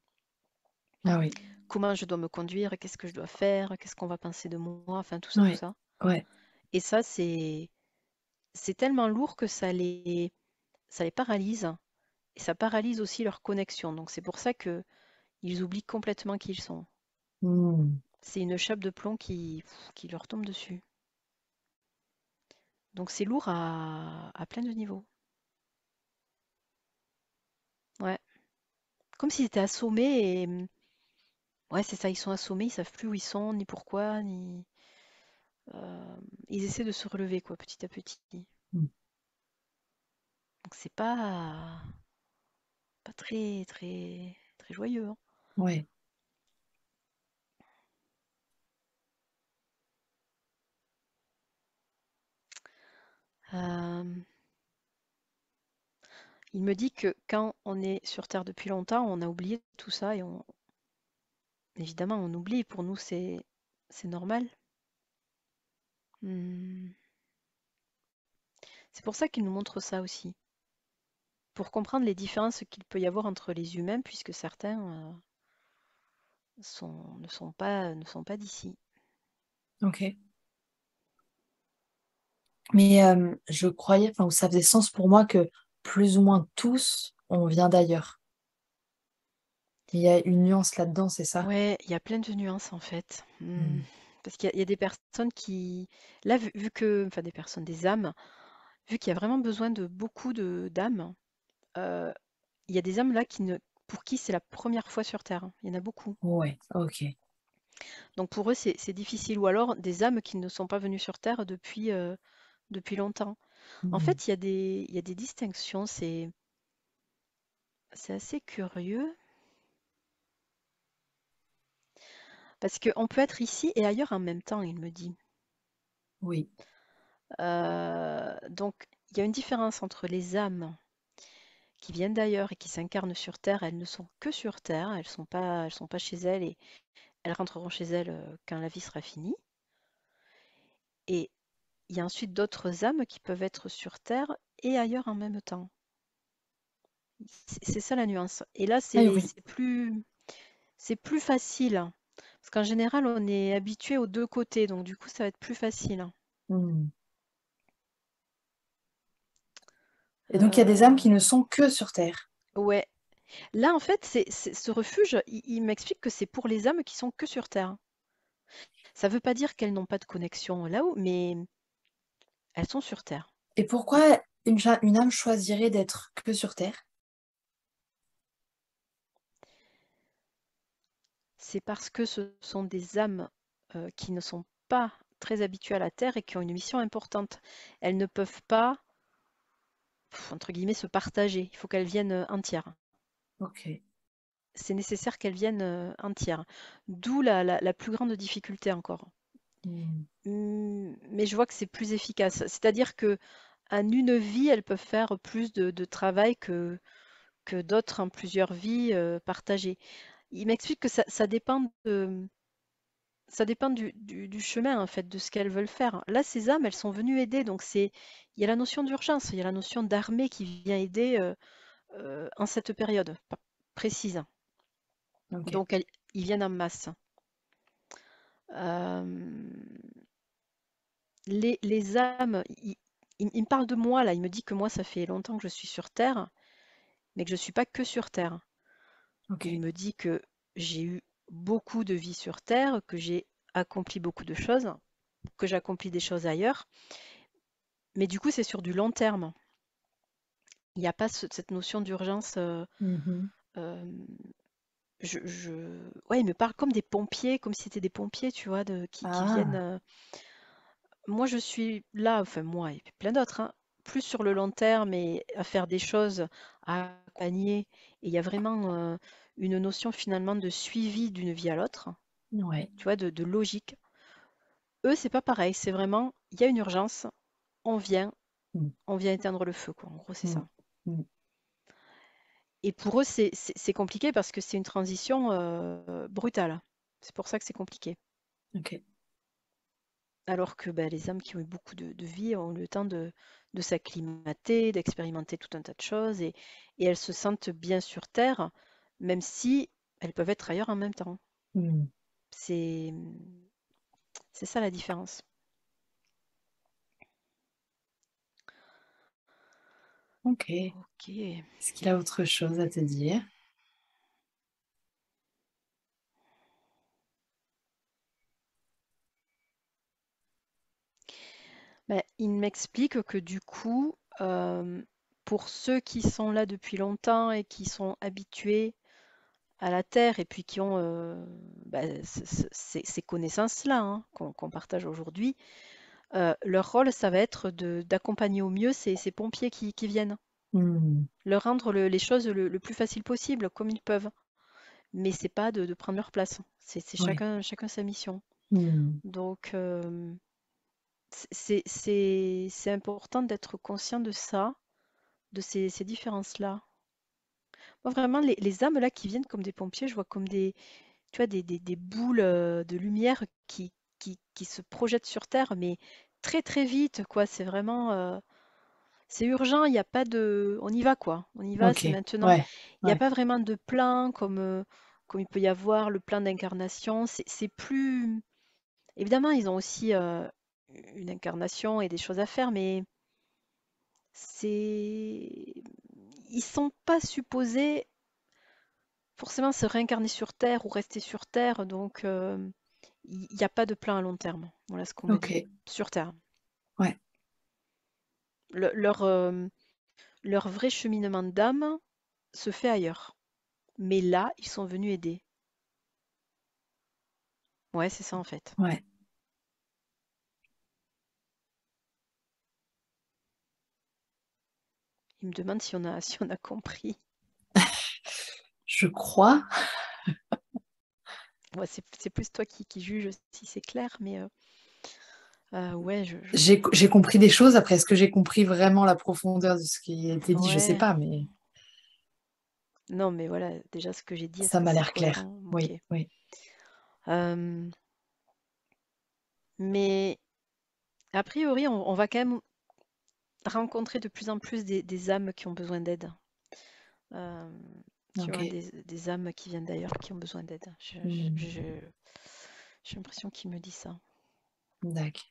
Ah oui. Comment je dois me conduire, qu'est-ce que je dois faire, qu'est-ce qu'on va penser de moi, enfin tout ça, tout Ouais. ça. Ouais. Et ça, c'est tellement lourd que ça les paralyse et ça paralyse aussi leur connexion. Donc c'est pour ça que ils oublient complètement qui ils sont. Hmm. C'est une chape de plomb qui leur tombe dessus. Donc c'est lourd à plein de niveaux. Ouais. Comme s'ils étaient assommés et ouais, c'est ça, ils sont assommés, ils savent plus où ils sont, ni pourquoi, ni ils essaient de se relever quoi, petit à petit. Hmm. Donc c'est pas très très très joyeux, hein. Ouais. Euh, il me dit que quand on est sur Terre depuis longtemps, on a oublié tout ça et évidemment on oublie. Pour nous c'est normal. Hmm. C'est pour ça qu'il nous montre ça aussi, pour comprendre les différences qu'il peut y avoir entre les humains, puisque certains ne sont pas d'ici. Ok. Mais je croyais, enfin, ça faisait sens pour moi que plus ou moins tous, on vient d'ailleurs. Il y a une nuance là-dedans, c'est ça? Ouais, il y a plein de nuances en fait. Hmm. Parce qu'il y a des personnes qui, là, vu que, enfin des personnes, des âmes, vu qu'il y a vraiment besoin de beaucoup de d'âmes, euh, il y a des âmes là pour qui c'est la première fois sur Terre, hein. Il y en a beaucoup. Ouais, ok. Donc pour eux, c'est difficile. Ou alors des âmes qui ne sont pas venues sur Terre depuis longtemps. En Hmm. fait, il y a des distinctions. C'est assez curieux. Parce qu'on peut être ici et ailleurs en même temps, il me dit. Oui. Donc, il y a une différence entre les âmes qui viennent d'ailleurs et qui s'incarnent sur Terre. Elles ne sont que sur Terre. Elles sont pas chez elles et elles rentreront chez elles quand la vie sera finie. Et il y a ensuite d'autres âmes qui peuvent être sur Terre et ailleurs en même temps. C'est ça la nuance. Et là, Ah c'est oui. plus facile. Parce qu'en général, on est habitué aux deux côtés, donc du coup, ça va être plus facile. Hmm. Et donc, il y a des âmes Euh, qui ne sont que sur Terre. ouais. Là, en fait, ce refuge, il m'explique que c'est pour les âmes qui sont que sur Terre. Ça ne veut pas dire qu'elles n'ont pas de connexion là-haut, mais elles sont sur Terre. Et pourquoi une âme choisirait d'être que sur Terre? C'est parce que ce sont des âmes qui ne sont pas très habituées à la Terre et qui ont une mission importante. Elles ne peuvent pas, entre guillemets, se partager. Il faut qu'elles viennent entières. Ok. C'est nécessaire qu'elles viennent entières. D'où la plus grande difficulté encore. Hmm. Mais je vois que c'est plus efficace. C'est-à-dire que en une vie, elles peuvent faire plus de travail que d'autres en plusieurs vies partagées. Il m'explique que ça dépend du chemin, en fait, de ce qu'elles veulent faire. Là, ces âmes, elles sont venues aider, donc il y a la notion d'urgence, il y a la notion d'armée qui vient aider en cette période précise. Ok. Donc, ils viennent en masse. Euh, les âmes, il me parle de moi, là, il me dit que moi, ça fait longtemps que je suis sur Terre, mais que je ne suis pas que sur Terre. Ok. Il me dit que j'ai eu beaucoup de vie sur Terre, que j'ai accompli beaucoup de choses, que j'accomplis des choses ailleurs, mais du coup, c'est sur du long terme. Il n'y a pas cette notion d'urgence. Mhm. Euh, ouais, il me parle comme des pompiers, comme si c'était des pompiers, tu vois, qui viennent. Ah, Moi, je suis là, enfin moi et puis plein d'autres, hein, plus sur le long terme et à faire des choses, à accompagner. Et il y a vraiment une notion finalement de suivi d'une vie à l'autre, ouais. tu vois, de logique. Eux, c'est pas pareil, c'est vraiment, il y a une urgence, on vient, Hmm. on vient éteindre le feu, quoi. En gros, c'est Hmm. ça. Hmm. Et pour eux, c'est compliqué parce que c'est une transition brutale. C'est pour ça que c'est compliqué. Ok. Alors que ben, les âmes qui ont eu beaucoup de vie ont eu le temps de s'acclimater, d'expérimenter tout un tas de choses et elles se sentent bien sur Terre, même si elles peuvent être ailleurs en même temps. Hmm. C'est, c'est ça la différence. Ok. Est-ce Ok. qu'il a autre chose à te dire? Ben, il m'explique que du coup, pour ceux qui sont là depuis longtemps et qui sont habitués à la Terre et puis qui ont ben, ces connaissances-là hein, qu'on partage aujourd'hui, leur rôle, ça va être d'accompagner au mieux ces pompiers qui viennent, Hmm. leur rendre les choses le plus facile possible, comme ils peuvent. Mais c'est pas de prendre leur place. C'est Ouais. chacun sa mission. Hmm. Donc, c'est important d'être conscient de ça, de ces différences-là. Moi, vraiment, les âmes là qui viennent comme des pompiers, je vois comme tu vois, des boules de lumière qui se projettent sur Terre, mais très très vite, quoi. C'est vraiment, c'est urgent, il n'y a pas de... On y va, quoi. On y va, Ok. c'est maintenant. Ouais. Il n'y a Ouais. pas vraiment de plan comme il peut y avoir le plan d'incarnation. C'est plus... Évidemment, ils ont aussi une incarnation et des choses à faire, mais c'est... Ils sont pas supposés forcément se réincarner sur Terre ou rester sur Terre, donc il n'y a pas de plan à long terme. Voilà ce qu'on me dit. Ok. Sur Terre. Ouais. Le- leur, euh, leur vrai cheminement d'âme se fait ailleurs. Mais là, ils sont venus aider. Ouais, c'est ça en fait. Ouais. Il me demande si on a, si on a compris. Je crois. Ouais, c'est plus toi qui juge si c'est clair, mais ouais, J'ai compris des choses. Après, est-ce que j'ai compris vraiment la profondeur de ce qui a été dit? Je sais ouais. pas, mais Non, mais voilà, déjà ce que j'ai dit, est-ce ça que m'a c'est l'air clair. cohérent? Ok. Oui. Oui. Euh, mais a priori, on va quand même rencontrer de plus en plus des âmes qui ont besoin d'aide. Euh, tu Ok. vois, des âmes qui viennent d'ailleurs, qui ont besoin d'aide. Hmm. J'ai l'impression qu'il me dit ça. D'accord.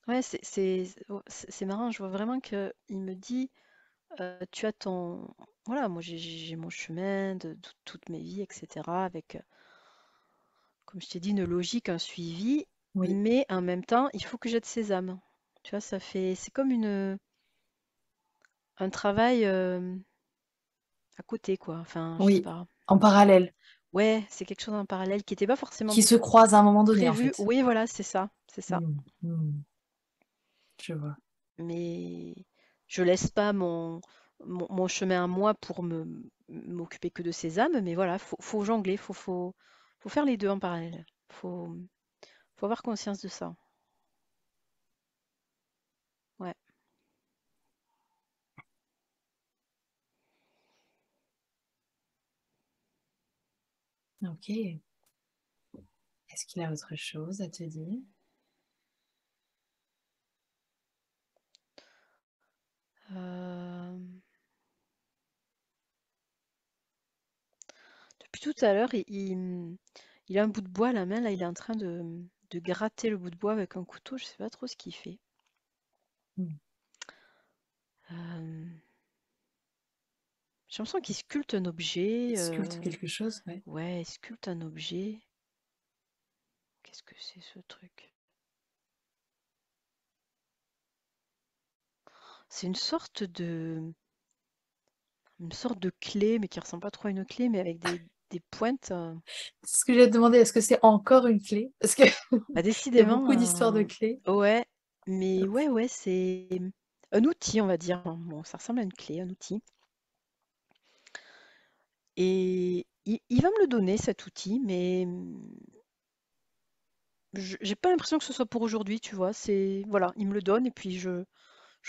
Ouais, c'est marrant, je vois vraiment qu'il me dit, tu as ton... Voilà, moi j'ai mon chemin de toute mes vies, etc. Avec, comme je t'ai dit, une logique, un suivi, Oui. mais en même temps, il faut que j'aide ces âmes. Tu vois, c'est comme un travail à côté, quoi. Enfin, je sais Oui. pas. En parallèle. Ouais, c'est quelque chose en parallèle qui n'était pas forcément Qui se croisent à un moment donné, en prévu. fait. Oui, voilà, c'est ça, c'est ça. Hmm. Hmm. Je vois. Mais je laisse pas mon chemin à moi pour m'occuper que de ces âmes, mais voilà, faut jongler, faut faire les deux en parallèle. Faut avoir conscience de ça. Ouais. Ok. Est-ce qu'il a autre chose à te dire? Euh, Depuis tout à l'heure, il a un bout de bois à la main, là, il est en train de gratter le bout de bois avec un couteau, je sais pas trop ce qu'il fait. Hmm. Euh, j'ai l'impression qu'il sculpte un objet. Sculpte quelque chose, ouais. Ouais, il sculpte un objet. Qu'est-ce que c'est ce truc? C'est une sorte de clé, mais qui ressemble pas trop à une clé, mais avec des pointes. C'est ce que j'ai demandé, est-ce que c'est encore une clé? Parce que Bah, il y a beaucoup d'histoires de décidément, clés. ouais, mais ouais, c'est un outil, on va dire. Bon, ça ressemble à une clé, un outil. Et il va me le donner, cet outil, mais j'ai pas l'impression que ce soit pour aujourd'hui, tu vois. Voilà, il me le donne et puis je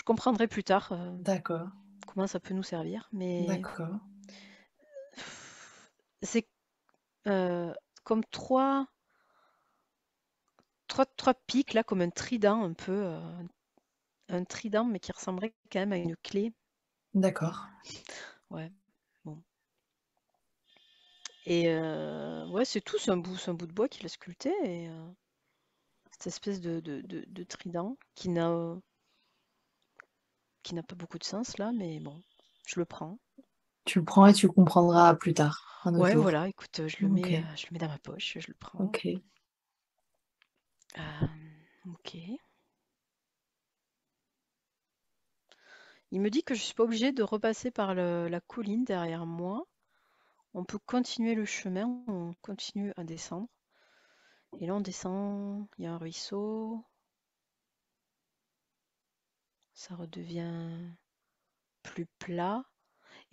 comprendrai plus tard D'accord, comment ça peut nous servir. Mais d'accord. c'est euh, comme trois pics là, comme un trident un peu, un trident, mais qui ressemblerait quand même à une clé. D'accord. Ouais, bon. Et ouais, c'est tout, c'est un bout de bois qu'il a sculpté et cette espèce de trident qui n'a pas beaucoup de sens là, mais bon, je le prends. Tu le prends et tu comprendras plus tard, un autre Ouais, jour. voilà, écoute, Ok, je le mets dans ma poche, je le prends. ok. Ok. Il me dit que je suis pas obligée de repasser par la colline derrière moi. On peut continuer le chemin, on continue à descendre. Et là, on descend, il y a un ruisseau, ça redevient plus plat.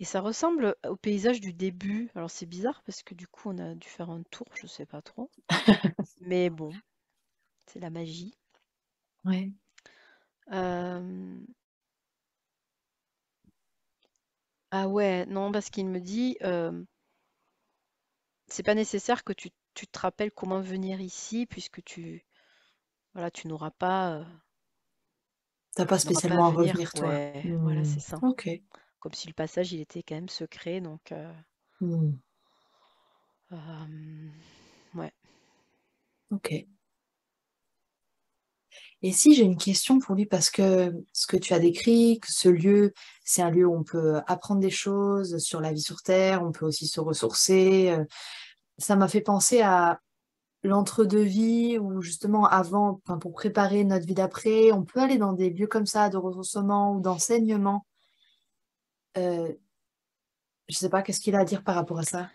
Et ça ressemble au paysage du début. Alors c'est bizarre parce que du coup, on a dû faire un tour, je sais pas trop. Mais bon, c'est la magie. Ouais. Euh, Ah ouais, non, parce qu'il me dit, c'est pas nécessaire que tu te rappelles comment venir ici, puisque voilà, T'as pas tu n'auras pas à spécialement à venir. revenir, toi. Ouais, voilà, Hmm. c'est ça. Ok. Comme si le passage, il était quand même secret, donc Hmm. euh, ouais. Ok. Et si j'ai une question pour lui, parce que ce que tu as décrit, que ce lieu, c'est un lieu où on peut apprendre des choses sur la vie sur Terre, on peut aussi se ressourcer. Ça m'a fait penser à l'entre-deux-vie, où justement avant, enfin, pour préparer notre vie d'après, on peut aller dans des lieux comme ça de ressourcement ou d'enseignement. Euh, je sais pas, qu'est-ce qu'il a à dire par rapport à ça?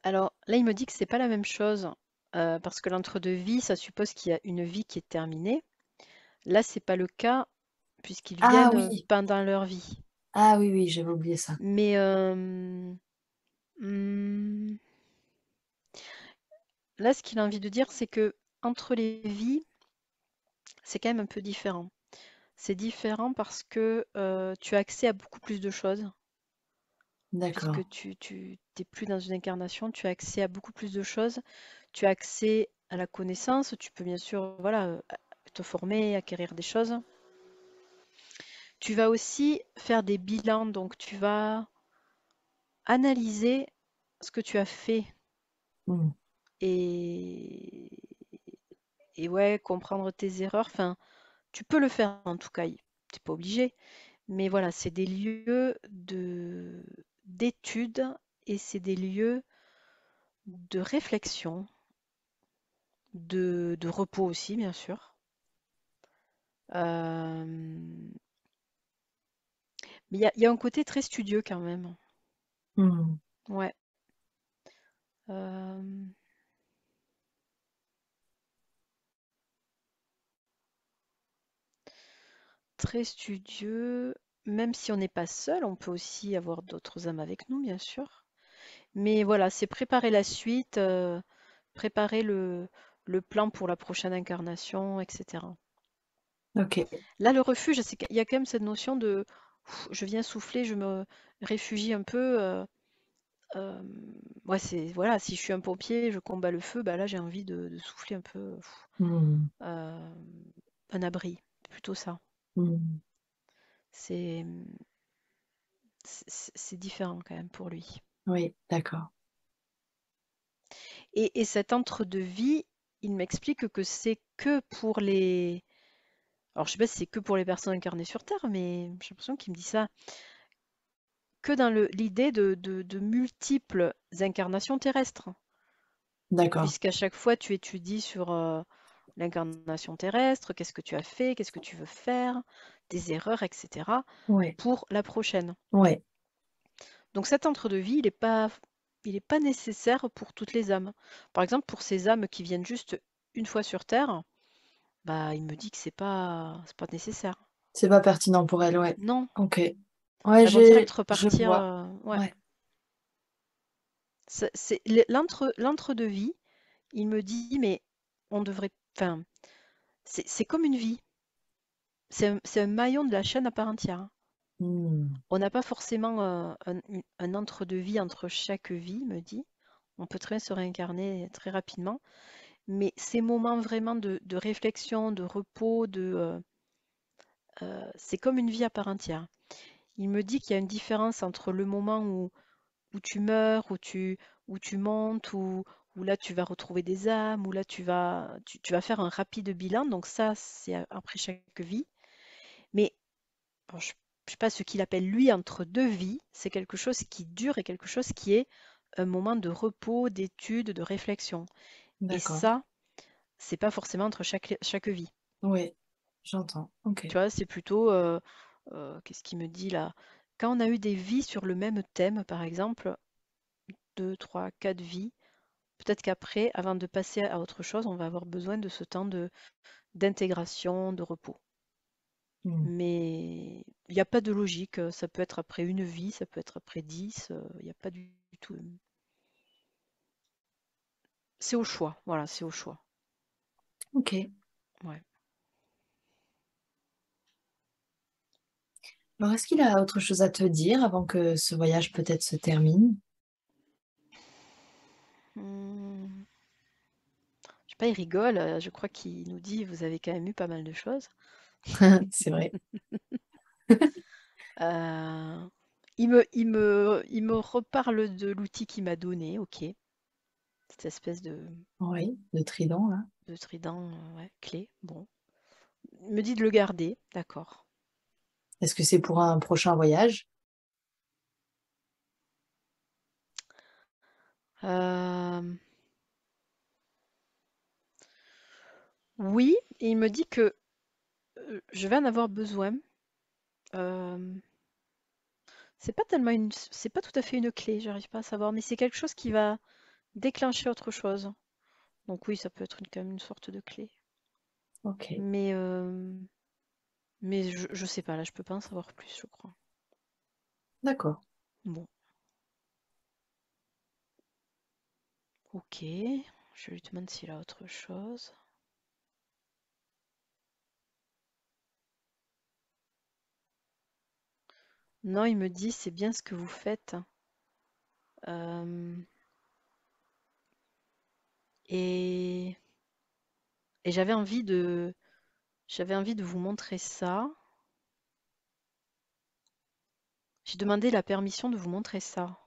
Alors là, il me dit que c'est pas la même chose, parce que l'entre-deux-vie, ça suppose qu'il y a une vie qui est terminée. Là, c'est pas le cas, puisqu'ils Ah viennent oui, pendant leur vie. ah oui, oui, j'avais oublié ça. Mais hmm, là, ce qu'il a envie de dire, c'est que entre les vies, c'est quand même un peu différent. C'est différent parce que tu as accès à beaucoup plus de choses, D'accord. puisque tu t'es plus dans une incarnation, tu as accès à beaucoup plus de choses. Tu as accès à la connaissance. Tu peux bien sûr, voilà, te former, acquérir des choses. Tu vas aussi faire des bilans, donc tu vas analyser ce que tu as fait Hmm. et, et ouais, comprendre tes erreurs. Enfin, tu peux le faire en tout cas, t'es pas obligé. Mais voilà, c'est des lieux d'études et c'est des lieux de réflexion, de repos aussi, bien sûr. Euh, mais il y a un côté très studieux quand même. Hmm. Ouais. Euh, Très studieux. Même si on n'est pas seul, on peut aussi avoir d'autres âmes avec nous, bien sûr. Mais voilà, c'est préparer la suite, préparer le plan pour la prochaine incarnation, etc. Ok. Là, le refuge, c'est qu'il y a quand même cette notion de je viens souffler, je me réfugie un peu. Euh, ouais, c'est voilà, si je suis un pompier, je combats le feu, bah là j'ai envie de souffler un peu, Hmm. euh, un abri, plutôt ça. Hmm. C'est c'est différent quand même pour lui. Oui, d'accord. Et cet entre-deux-vie, il m'explique que c'est que pour les... Alors je sais pas si c'est que pour les personnes incarnées sur Terre, mais j'ai l'impression qu'il me dit ça. Que dans l'idée de multiples incarnations terrestres. D'accord. Puisqu'à chaque fois, tu étudies sur l'incarnation terrestre, qu'est-ce que tu as fait, qu'est-ce que tu veux faire, des erreurs, etc. Ouais. pour la prochaine. Ouais. Donc cet entre-deux-vie, il est pas nécessaire pour toutes les âmes. Par exemple, pour ces âmes qui viennent juste une fois sur Terre, bah, il me dit que c'est pas nécessaire. C'est pas pertinent pour elle, ouais. Non, Ok. Ouais, elles vont direct je repartir. vois. Ouais. Ouais. L'entre-deux-vie, il me dit, mais on devrait. Enfin, c'est comme une vie. C'est un maillon de la chaîne à part entière. Hmm. On n'a pas forcément un entre-deux-vie entre chaque vie, il me dit. On peut très bien se réincarner très rapidement. Mais ces moments vraiment de réflexion, de repos, c'est comme une vie à part entière. Il me dit qu'il y a une différence entre le moment où tu meurs, où tu montes, où là tu vas retrouver des âmes, où là tu vas faire un rapide bilan. Donc ça, c'est après chaque vie. Mais bon, je ne sais pas ce qu'il appelle lui entre deux vies. C'est quelque chose qui dure et quelque chose qui est un moment de repos, d'étude, de réflexion. Et D'accord. ça, c'est pas forcément entre chaque vie. Ouais. J'entends. Ok. Tu vois, c'est plutôt, qu'est-ce qu'il me dit là? Quand on a eu des vies sur le même thème, par exemple, 2, 3, 4 vies, peut-être qu'après, avant de passer à autre chose, on va avoir besoin de ce temps d'intégration, de repos. Hmm. Mais il n'y a pas de logique, ça peut être après une vie, ça peut être après 10, il n'y a pas du tout. C'est au choix, voilà, c'est au choix. Ok. Ouais. Alors, est-ce qu'il a autre chose à te dire avant que ce voyage peut-être se termine? Hmm, je sais pas, il rigole, je crois qu'il nous dit, vous avez quand même eu pas mal de choses. C'est vrai. Euh, il me reparle de l'outil qu'il m'a donné, ok. Cette espèce Oui, le trident, là. de trident, ouais, clé. Bon. Il me dit de le garder, d'accord. Est-ce que c'est pour un prochain voyage? Euh, oui, et il me dit que je vais en avoir besoin. Euh, c'est pas tout à fait une clé, j'arrive pas à savoir, mais c'est quelque chose qui va déclencher autre chose. Donc oui, ça peut être quand même une sorte de clé. Ok. Mais, euh, mais je sais pas, là, je peux pas en savoir plus, je crois. D'accord. Bon, ok. Je lui demande s'il a autre chose. Non, il me dit c'est bien ce que vous faites. Euh, et Et j'avais envie de vous montrer ça. J'ai demandé la permission de vous montrer ça.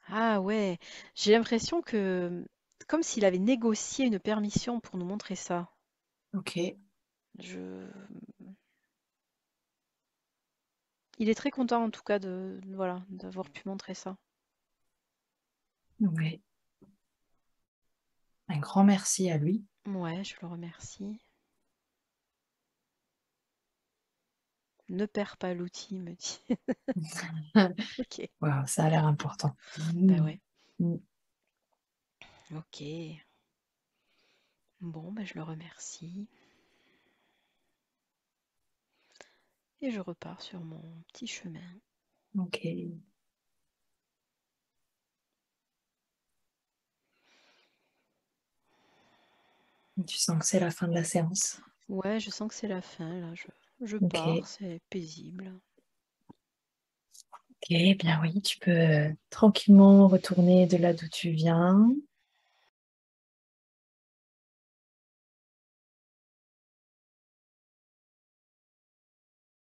Ah ouais, j'ai l'impression que comme s'il avait négocié une permission pour nous montrer ça. Ok. Je... Il est très content en tout cas voilà, d'avoir pu montrer ça. Ouais. Un grand merci à lui. Ouais, je le remercie. Ne perds pas l'outil, il me dit. Ok, Wow, ça a l'air important. bah Mm. ouais, Mm. ok. Bon, bah je le remercie. Et je repars sur mon petit chemin. Ok. Tu sens que c'est la fin de la séance. Ouais, je sens que c'est la fin, là. Je pars, Ok. c'est paisible. Ok, bien oui, tu peux tranquillement retourner de là d'où tu viens.